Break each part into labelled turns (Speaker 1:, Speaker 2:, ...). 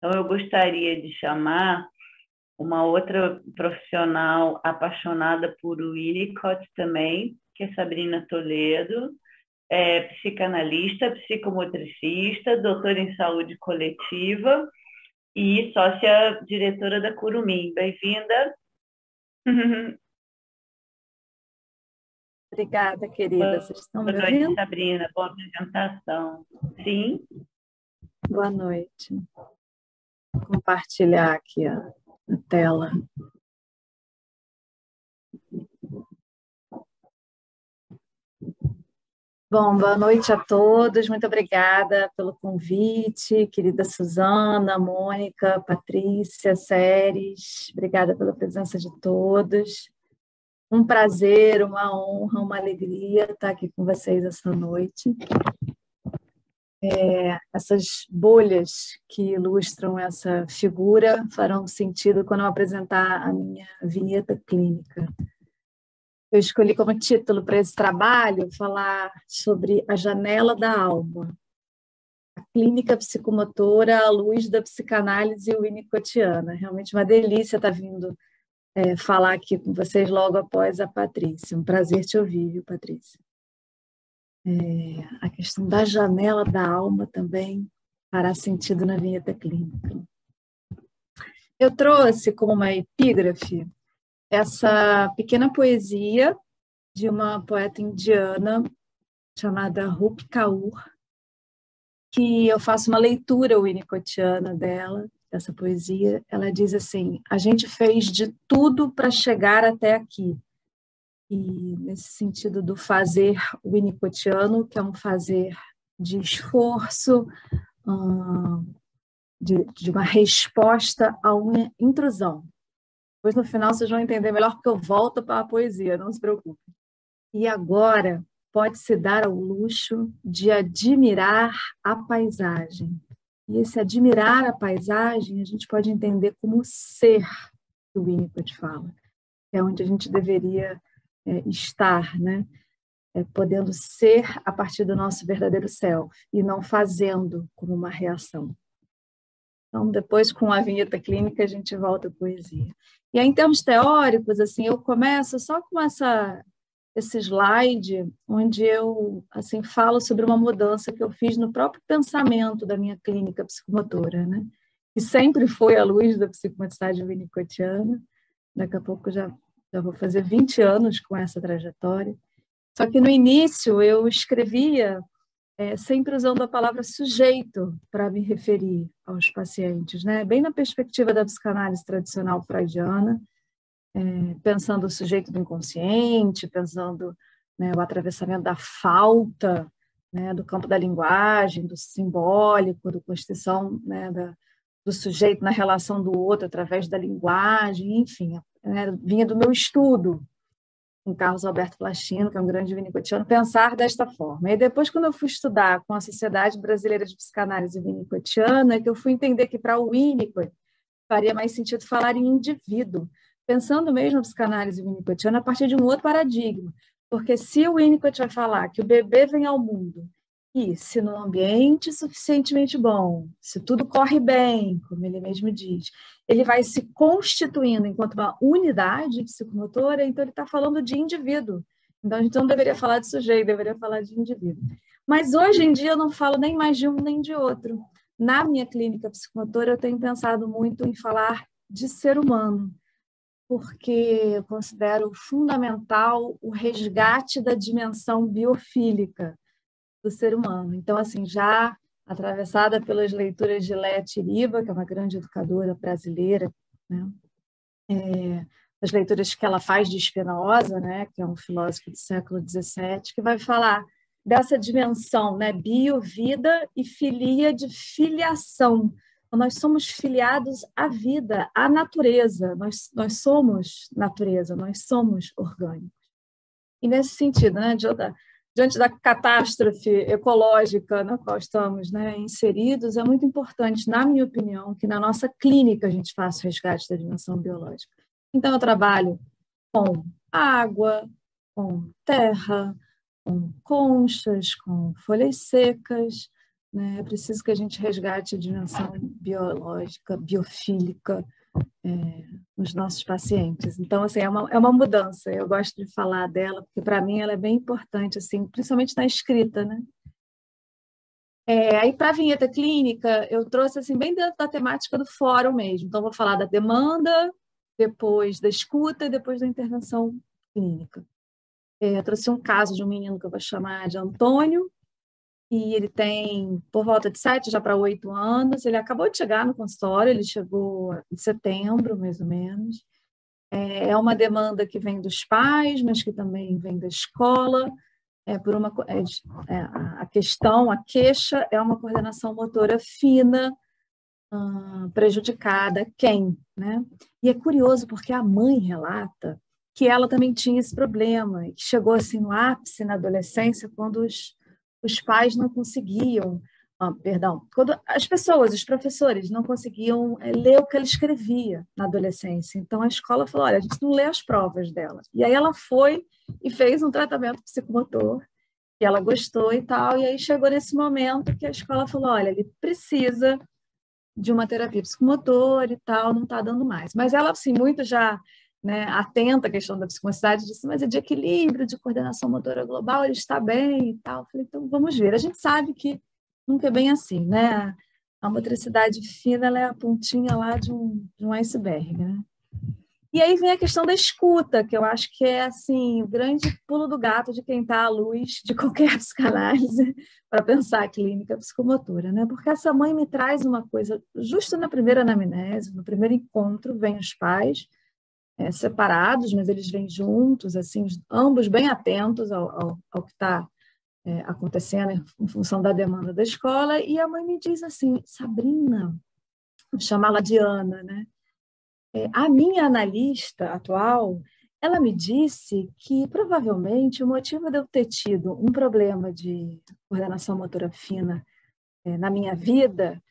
Speaker 1: Então, eu gostaria de chamar uma outra profissional apaixonada por Winnicott também, que é Sabrina Toledo, é psicanalista, psicomotricista, doutora em saúde coletiva e sócia diretora da Curumim. Bem-vinda.
Speaker 2: Obrigada, querida. Vocês estão me
Speaker 1: Boa noite,
Speaker 2: ouvindo?
Speaker 1: Sabrina. Boa apresentação. Sim?
Speaker 2: Boa noite. Vou compartilhar aqui a tela. Bom, boa noite a todos. Muito obrigada pelo convite, querida Suzana, Mônica, Patrícia, Séries. Obrigada pela presença de todos. Um prazer, uma honra, uma alegria estar aqui com vocês essa noite. Essas bolhas que ilustram essa figura farão sentido quando eu apresentar a minha vinheta clínica. Eu escolhi como título para esse trabalho falar sobre a janela da alma, a clínica psicomotora à luz da psicanálise winnicottiana. Realmente uma delícia estar vindo falar aqui com vocês logo após a Patrícia. Um prazer te ouvir, viu, Patrícia? A questão da janela da alma também fará sentido na vinheta clínica. Eu trouxe como uma epígrafe essa pequena poesia de uma poeta indiana chamada Rupi Kaur, que eu faço uma leitura winnicottiana dela, dessa poesia. Ela diz assim: a gente fez de tudo para chegar até aqui. E nesse sentido do fazer winnicottiano, que é um fazer de esforço, de uma resposta a uma intrusão. Depois, no final, vocês vão entender melhor, porque eu volto para a poesia, não se preocupe. E agora pode-se dar ao luxo de admirar a paisagem. E esse admirar a paisagem a gente pode entender como ser, que o Winnicott fala. É onde a gente deveria estar, né? Podendo ser a partir do nosso verdadeiro self, e não fazendo como uma reação. Então, depois, com a vinheta clínica, a gente volta à poesia. E aí, em termos teóricos, assim, eu começo só com esse slide, onde eu assim, falo sobre uma mudança que eu fiz no próprio pensamento da minha clínica psicomotora, né? Que sempre foi à luz da psicomotricidade winnicottiana. Daqui a pouco já vou fazer 20 anos com essa trajetória. Só que no início eu escrevia sempre usando a palavra sujeito para me referir aos pacientes, né? Bem na perspectiva da psicanálise tradicional freudiana, pensando o sujeito do inconsciente, pensando, né, o atravessamento da falta, né, do campo da linguagem, do simbólico, da constituição, né, do sujeito na relação do outro através da linguagem, enfim, vinha do meu estudo com Carlos Alberto Plastino, que é um grande winnicottiano, pensar desta forma. E depois, quando eu fui estudar com a Sociedade Brasileira de Psicanálise Winnicottiana, que eu fui entender que para o Winnicott faria mais sentido falar em indivíduo, pensando mesmo a psicanálise winnicottiana a partir de um outro paradigma. Porque se o Winnicott vai falar que o bebê vem ao mundo e se no ambiente suficientemente bom, se tudo corre bem, como ele mesmo diz, ele vai se constituindo enquanto uma unidade psicomotora, então ele está falando de indivíduo. Então a gente não deveria falar de sujeito, deveria falar de indivíduo. Mas hoje em dia eu não falo nem mais de um nem de outro. Na minha clínica psicomotora eu tenho pensado muito em falar de ser humano, porque eu considero fundamental o resgate da dimensão biofílica do ser humano. Então, assim, já atravessada pelas leituras de Léa Tiriba, que é uma grande educadora brasileira, né? As leituras que ela faz de Spinoza, né? Que é um filósofo do século XVII, que vai falar dessa dimensão, né? Bio, vida e filia de filiação. Nós somos filiados à vida, à natureza. Nós somos natureza, nós somos orgânicos. E nesse sentido, né, diante da catástrofe ecológica na qual estamos, né, inseridos, é muito importante, na minha opinião, que na nossa clínica a gente faça o resgate da dimensão biológica. Então, eu trabalho com água, com terra, com conchas, com folhas secas, né? É preciso que a gente resgate a dimensão biológica, biofílica, nos nossos pacientes. Então, assim, é uma mudança. Eu gosto de falar dela, porque para mim ela é bem importante, assim, principalmente na escrita, né? Aí, para a vinheta clínica, eu trouxe assim, bem dentro da temática do fórum mesmo. Então, vou falar da demanda, depois da escuta e depois da intervenção clínica. Eu trouxe um caso de um menino que eu vou chamar de Antônio, e ele tem por volta de 7 já para 8 anos. Ele acabou de chegar no consultório, ele chegou em setembro, mais ou menos. É uma demanda que vem dos pais, mas que também vem da escola. A questão, a queixa é uma coordenação motora fina, prejudicada, quem, né? E é curioso porque a mãe relata que ela também tinha esse problema, e que chegou assim no ápice na adolescência, quando os pais não conseguiam, quando as pessoas, os professores não conseguiam ler o que ela escrevia na adolescência. Então a escola falou, olha, a gente não lê as provas dela. E aí ela foi e fez um tratamento psicomotor, que ela gostou e tal, e aí chegou nesse momento que a escola falou, olha, ele precisa de uma terapia psicomotora e tal, não está dando mais. Mas ela, assim, muito já, né, atenta à questão da psicomotricidade, disse, mas é de equilíbrio, de coordenação motora global, ele está bem e tal. Eu falei, então vamos ver. A gente sabe que nunca é bem assim, né? A motricidade fina, ela é a pontinha lá de um iceberg, né? E aí vem a questão da escuta, que eu acho que é assim o grande pulo do gato de quem está à luz de qualquer psicanálise para pensar a clínica psicomotora, né? Porque essa mãe me traz uma coisa, justo na primeira anamnese, no primeiro encontro, vêm os pais separados, mas eles vêm juntos, assim, ambos bem atentos ao que está acontecendo em função da demanda da escola, e a mãe me diz assim, Sabrina, vou chamá-la de Ana, né? A minha analista atual, ela me disse que provavelmente o motivo de eu ter tido um problema de coordenação motora fina na minha vida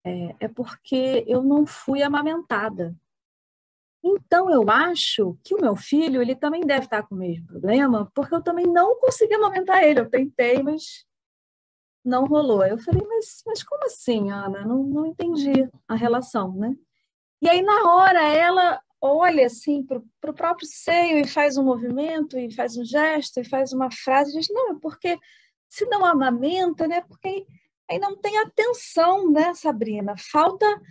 Speaker 2: é porque eu não fui amamentada. Então, eu acho que o meu filho ele também deve estar com o mesmo problema, porque eu também não consegui amamentar ele. Eu tentei, mas não rolou. Eu falei, mas como assim, Ana? Não entendi a relação, né? E aí, na hora, ela olha assim para o próprio seio e faz um movimento, e faz um gesto, e faz uma frase, e diz, não, é porque se não amamenta, né? Porque aí não tem atenção, né, Sabrina? Falta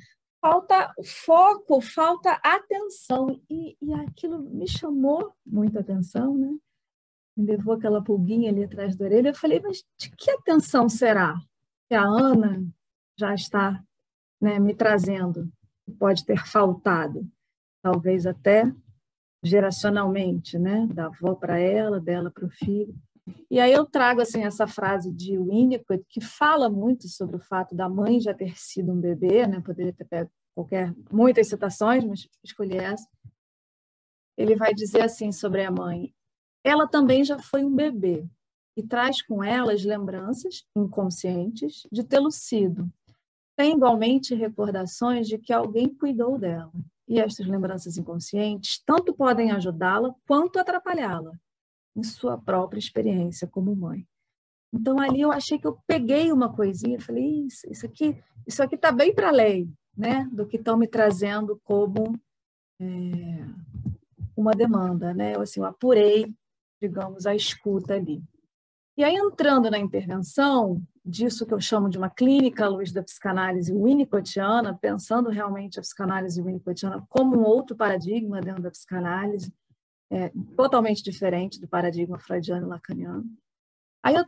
Speaker 2: foco, falta atenção. E aquilo me chamou muita atenção, né? Me levou aquela pulguinha ali atrás da orelha. Eu falei, mas de que atenção será que a Ana já está, né, me trazendo? Pode ter faltado, talvez até geracionalmente, né? Da avó para ela, dela para o filho. E aí eu trago assim essa frase de Winnicott, que fala muito sobre o fato da mãe já ter sido um bebê, né? Poderia ter pego muitas citações, mas escolhi essa. Ele vai dizer assim sobre a mãe: ela também já foi um bebê e traz com ela as lembranças inconscientes de tê-lo sido. Tem igualmente recordações de que alguém cuidou dela. E estas lembranças inconscientes tanto podem ajudá-la quanto atrapalhá-la em sua própria experiência como mãe. Então, ali eu achei que eu peguei uma coisinha, falei, isso aqui está bem para além, né, do que estão me trazendo como uma demanda, né? Eu apurei, digamos, a escuta ali. E aí, entrando na intervenção, disso que eu chamo de uma clínica à luz da psicanálise winnicottiana, pensando realmente a psicanálise winnicottiana como um outro paradigma dentro da psicanálise, totalmente diferente do paradigma freudiano e lacaniano. Aí eu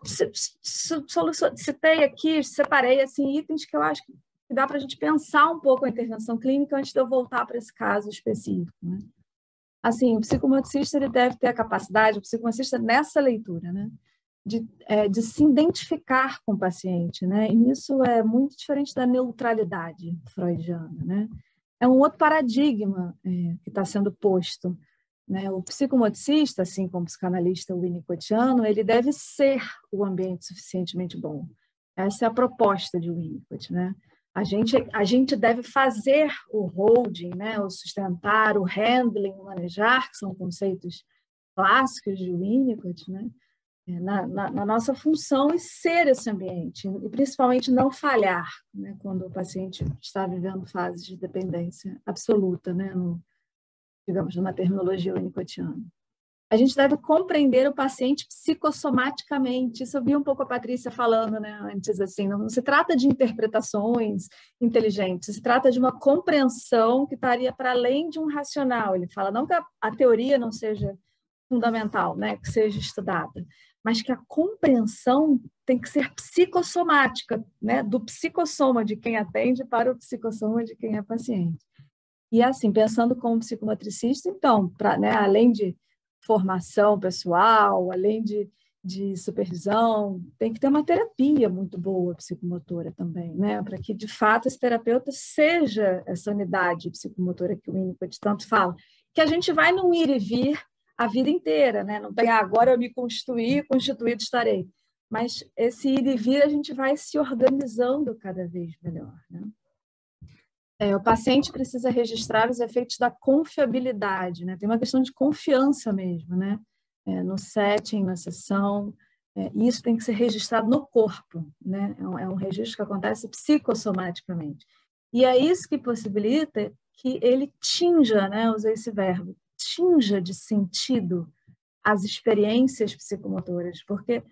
Speaker 2: citei aqui, separei assim, itens que eu acho que dá para a gente pensar um pouco a intervenção clínica antes de eu voltar para esse caso específico, né? Assim, o psicomotricista ele deve ter a capacidade, o psicomotricista nessa leitura, né, de se identificar com o paciente, né? E isso é muito diferente da neutralidade freudiana, né? É um outro paradigma que está sendo posto, né? O psicomotricista, assim como o psicanalista winnicottiano, ele deve ser o ambiente suficientemente bom. Essa é a proposta de Winnicott, né? A gente deve fazer o holding, né? O sustentar, o handling, o manejar, que são conceitos clássicos de Winnicott, né? na nossa função e ser esse ambiente, e principalmente não falhar, né, quando o paciente está vivendo fases de dependência absoluta, né, digamos, numa terminologia winnicottiana. A gente deve compreender o paciente psicossomaticamente. Isso eu vi um pouco a Patrícia falando, né, antes, assim, não se trata de interpretações inteligentes, se trata de uma compreensão que estaria para além de um racional. Ele fala, não que a teoria não seja fundamental, né, que seja estudada, mas que a compreensão tem que ser psicossomática, né, do psicossoma de quem atende para o psicossoma de quem é paciente. E assim, pensando como psicomotricista, então, né, além de formação pessoal, além de supervisão, tem que ter uma terapia muito boa psicomotora também, né? Para que, de fato, esse terapeuta seja essa unidade psicomotora que o Winnicott tanto fala, que a gente vai num ir e vir a vida inteira, né? Não tem, agora eu me constituí, constituído estarei. Mas esse ir e vir a gente vai se organizando cada vez melhor, né? O paciente precisa registrar os efeitos da confiabilidade, né? Tem uma questão de confiança mesmo, né? No setting, na sessão, isso tem que ser registrado no corpo, né? É um registro que acontece psicossomaticamente. E é isso que possibilita que ele tinja, né? Usei esse verbo, tinja de sentido as experiências psicomotoras, porque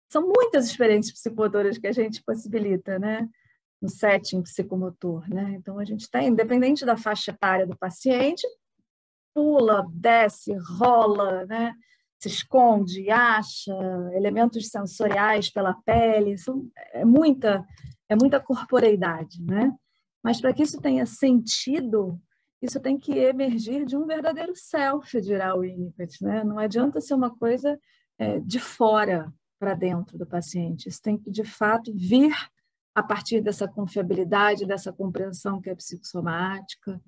Speaker 2: são muitas experiências psicomotoras que a gente possibilita, né? No setting psicomotor, né? Então, a gente tem, independente da faixa etária do paciente, pula, desce, rola, né? Se esconde, acha, elementos sensoriais pela pele, é muita corporeidade, né? Mas para que isso tenha sentido, isso tem que emergir de um verdadeiro self, dirá o Winnicott, né? Não adianta ser uma coisa de fora para dentro do paciente, isso tem que, de fato, vir a partir dessa confiabilidade, dessa compreensão que é psicossomática,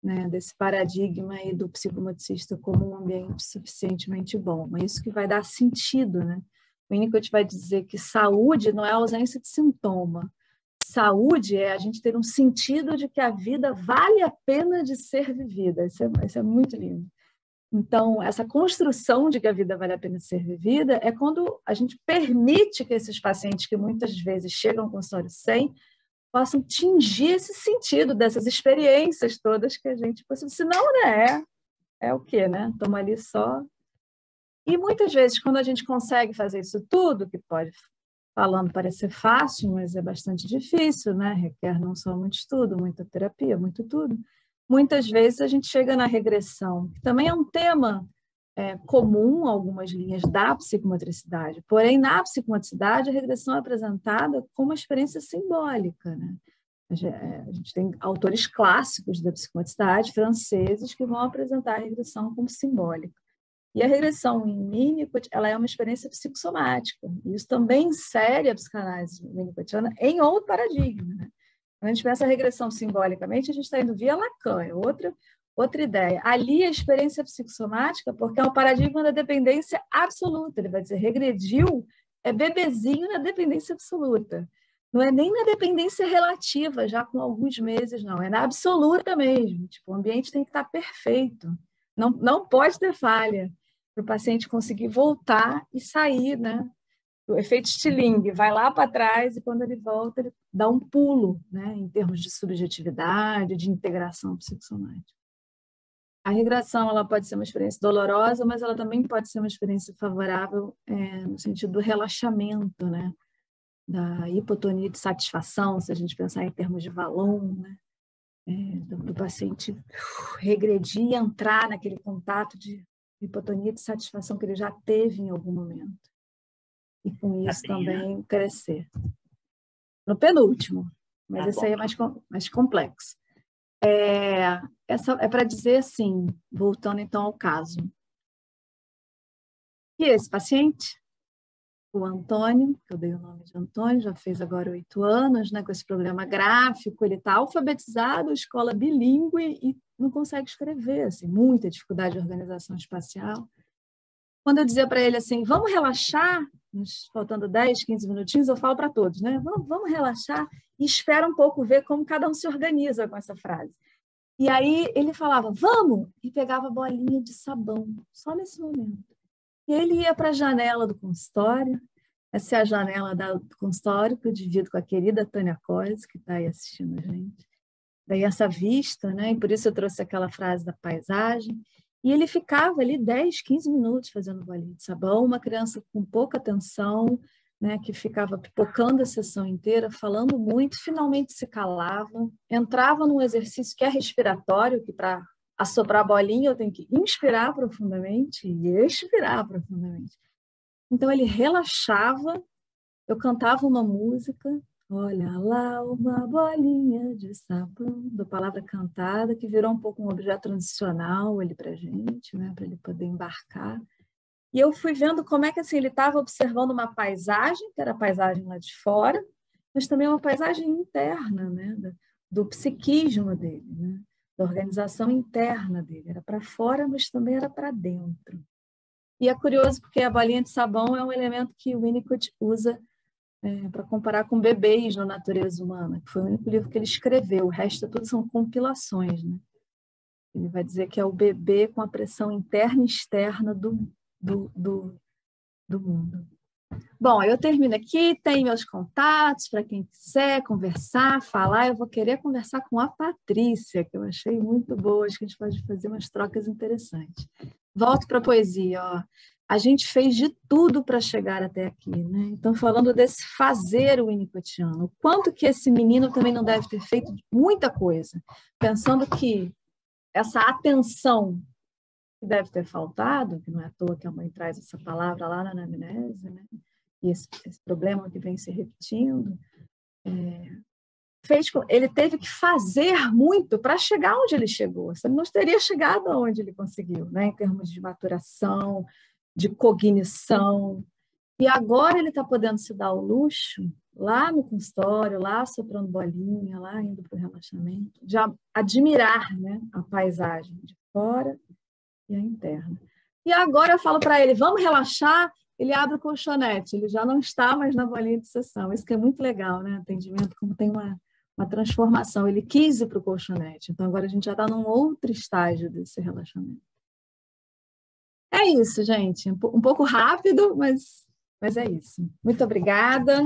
Speaker 2: né, desse paradigma aí do psicomotricista como um ambiente suficientemente bom. É isso que vai dar sentido, né? O Winnicott vai dizer que saúde não é ausência de sintoma. Saúde é a gente ter um sentido de que a vida vale a pena de ser vivida. Isso é muito lindo. Então, essa construção de que a vida vale a pena ser vivida é quando a gente permite que esses pacientes que muitas vezes chegam ao consultório sem possam tingir esse sentido dessas experiências todas que a gente possui. Senão, né, é o quê, né? Estamos ali só. E muitas vezes, quando a gente consegue fazer isso tudo, que pode, falando, parecer fácil, mas é bastante difícil, né? Requer não só muito estudo, muita terapia, muito tudo. Muitas vezes a gente chega na regressão, que também é um tema comum a algumas linhas da psicomotricidade. Porém, na psicomotricidade, a regressão é apresentada como uma experiência simbólica, né? A gente tem autores clássicos da psicomotricidade, franceses, que vão apresentar a regressão como simbólica. E a regressão em Winnicott, ela é uma experiência psicossomática. E isso também insere a psicanálise winnicottiana em outro paradigma, né? Quando a gente pensa a regressão simbolicamente, a gente está indo via Lacan, é outra ideia. Ali a experiência psicossomática, porque é um paradigma da dependência absoluta. Ele vai dizer, regrediu é bebezinho na dependência absoluta. Não é nem na dependência relativa, já com alguns meses, não. É na absoluta mesmo. Tipo, o ambiente tem que estar perfeito. Não pode ter falha para o paciente conseguir voltar e sair, né? O efeito Stilling vai lá para trás e quando ele volta, ele dá um pulo, né, em termos de subjetividade, de integração psicossomática. A regressão ela pode ser uma experiência dolorosa, mas ela também pode ser uma experiência favorável no sentido do relaxamento, né, da hipotonia de satisfação, se a gente pensar em termos de Vallon, né, do paciente regredir e entrar naquele contato de hipotonia de satisfação que ele já teve em algum momento. E com isso também crescer. No penúltimo, mas esse aí é mais complexo. Essa é para dizer assim, voltando então ao caso. E esse paciente, o Antônio, que eu dei o nome de Antônio, já fez agora 8 anos, né, com esse problema gráfico, ele está alfabetizado, escola bilíngue e não consegue escrever, assim, muita dificuldade de organização espacial. Quando eu dizia para ele assim, vamos relaxar, faltando 10, 15 minutinhos, eu falo para todos, né? Vamos relaxar e espera um pouco ver como cada um se organiza com essa frase. E aí ele falava, vamos! E pegava a bolinha de sabão, só nesse momento. E ele ia para a janela do consultório. Essa é a janela do consultório que eu divido com a querida Tânia Cosi, que está aí assistindo a gente. Daí essa vista, né? E por isso eu trouxe aquela frase da paisagem. E ele ficava ali 10, 15 minutos fazendo bolinha de sabão, uma criança com pouca atenção, né, que ficava pipocando a sessão inteira, falando muito, finalmente se calava, entrava num exercício que é respiratório, que para assoprar a bolinha eu tenho que inspirar profundamente e expirar profundamente. Então ele relaxava, eu cantava uma música, olha lá uma bolinha de sabão, da palavra cantada, que virou um pouco um objeto transicional ali para a gente, né, para ele poder embarcar. E eu fui vendo como é que assim, ele estava observando uma paisagem, que era a paisagem lá de fora, mas também uma paisagem interna, né, do psiquismo dele, né, da organização interna dele. Era para fora, mas também era para dentro. E é curioso porque a bolinha de sabão é um elemento que o Winnicott usa para comparar com bebês na natureza humana, que foi o único livro que ele escreveu, o resto tudo são compilações. Né? Ele vai dizer que é o bebê com a pressão interna e externa do mundo. Bom, eu termino aqui, tem meus contatos para quem quiser conversar, falar. Eu vou querer conversar com a Patrícia, que eu achei muito boa, acho que a gente pode fazer umas trocas interessantes. Volto para a poesia. Ó. A gente fez de tudo para chegar até aqui, né? Então, falando desse fazer winnicottiano, o quanto que esse menino também não deve ter feito muita coisa, pensando que essa atenção que deve ter faltado, que não é à toa que a mãe traz essa palavra lá na anamnese, né? E esse problema que vem se repetindo, ele teve que fazer muito para chegar onde ele chegou. Ele não teria chegado aonde ele conseguiu, né? Em termos de maturação, de cognição. E agora ele está podendo se dar o luxo, lá no consultório, lá soprando bolinha, lá indo para o relaxamento, de admirar, né, a paisagem de fora e a interna. E agora eu falo para ele, vamos relaxar, ele abre o colchonete, ele já não está mais na bolinha de sessão. Isso que é muito legal, né? Atendimento, como tem uma transformação. Ele quis ir para o colchonete, então agora a gente já está num outro estágio desse relaxamento. É isso, gente. Um pouco rápido, mas é isso. Muito obrigada.